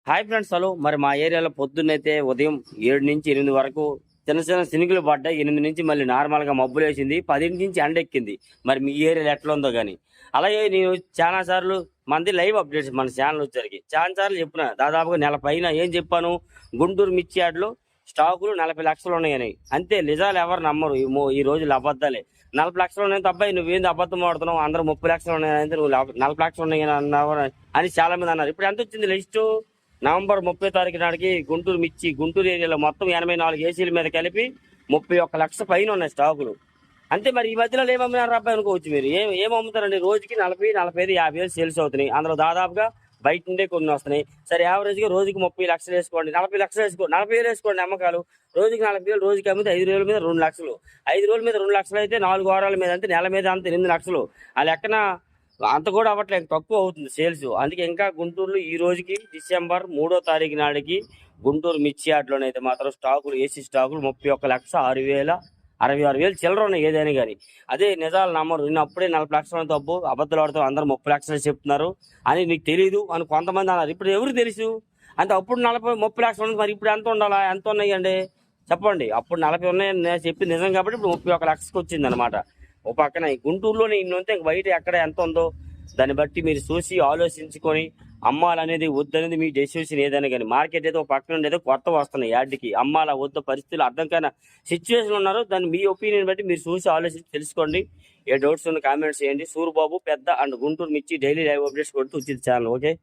Hi friends, hello. మరి మా ఏరియాలో పొద్దున్నైతే ఉదయం 7 నుంచి 8 వరకు చిన్న చిన్న చినుకులు పడ్డాయి. 8 నుంచి మళ్ళీ నార్మల్ గా మబ్బులు వేసింది. 10 నుంచి ఎండెక్కింది. మరి మీ ఏరియాలో ఎట్లా ఉందో గానీ. అలాగే నేను చాలా సార్లు మంది లైవ్ అప్డేట్స్ మన ఛానల్ వచ్చరికి చాలా సార్లు చెప్పిన, దాదాపుగా నెల పైన ఏం చెప్పాను, గుంటూరు మిర్చి యార్డ్లో స్టాకులు 40 లక్షలు ఉన్నాయని. అంతే, నిజాలు ఎవరు నమ్మరు. ఈ రోజులు అబద్ధాలే. 40 లక్షలు ఉన్నాయి అబ్బాయి, నువ్వేంది అబద్ధం ఆడుతున్నావు, అందరూ 30 లక్షలు ఉన్నాయంటే నువ్వు 40 లక్షలు ఉన్నాయని అన్నావు అని చాలా మంది అన్నారు. ఇప్పుడు ఎంత వచ్చింది లిస్టు? నవంబర్ 30 తారీఖు నాటికి గుంటూరు ఏరియాలో మొత్తం 84 ఏసీల మీద కలిపి 31 లక్ష పైన ఉన్నాయి స్టాకులు. అంతే. మరి ఈ మధ్యలో ఏమమ్మినారు అబ్బాయి అనుకోవచ్చు మీరు. ఏం అమ్ముతారండి? రోజుకి 40, 45, 50 వేలు సేల్స్ అవుతున్నాయి. అందులో దాదాపుగా బయట నుండే కొన్ని వస్తున్నాయి. సరే, యావరేజ్ గా రోజుకి 30 లక్షలు వేసుకోండి, 40 లక్షలు వేసుకోండి, 40 వేలు వేసుకోండి అమ్మకాలు. రోజుకి 40 వేలు, రోజుకి అమ్మితే 5 రోజుల మీద 2 లక్షలు. 5 రోజుల మీద 2 లక్షలు అయితే 4 వారాల మీద అంటే నెల మీద అంత 8 లక్షలు. ఆ లెక్కన అంత కూడా అవ్వట్లేదు, తక్కువ అవుతుంది సేల్స్. అందుకే ఇంకా గుంటూరులో ఈ రోజుకి డిసెంబర్ 3వ తారీఖు నాటికి గుంటూరు మిర్చి యార్డ్లోనైతే మాత్రం స్టాకులు, ఏసీ స్టాకులు 31,06,000 చిల్లర ఉన్నాయి ఏదైనా కానీ. అదే నిజాలు నమ్మరు. నేను అప్పుడే 40 లక్షల తప్పు, అబద్ధాలు ఆడుతాం, అందరూ 30 లక్షలు చెప్తున్నారు అని నీకు తెలియదు అని కొంతమంది అన్నారు. ఇప్పుడు ఎవరు తెలుసు అంటే అప్పుడు 30 లక్షలు ఉంది, మరి ఇప్పుడు ఎంత ఉండాలా? ఎంత ఉన్నాయండి చెప్పండి. అప్పుడు 40 ఉన్నాయని నేను చెప్పింది నిజం కాబట్టి ఇప్పుడు 31 లక్షకి వచ్చింది అనమాట. ఓ పక్కన ఈ గుంటూరులోనే ఇన్ని ఉంటే బయట ఎక్కడ ఎంత ఉందో దాన్ని బట్టి మీరు చూసి ఆలోచించుకొని అమ్మాలనేది వద్దనేది మీ డెసిషన్ ఏదైనా కానీ. మార్కెట్ ఏదో పక్కన ఉండేదో కొత్త వస్తున్నాయి యాడ్కి, అమ్మాల వద్ద పరిస్థితులు అర్థం కాని సిచ్యువేషన్ ఉన్నారు. దాన్ని మీ ఒపీనియన్ బట్టి మీరు చూసి ఆలోచించి తెలుసుకోండి. ఏ డౌట్స్ ఉన్న కామెంట్స్ చేయండి. సూర్యబాబు పెద్ద అండ్ గుంటూరు మిర్చి డైలీ లైవ్ అప్డేట్స్ కొడుతూ వచ్చింది ఛానల్. ఓకే.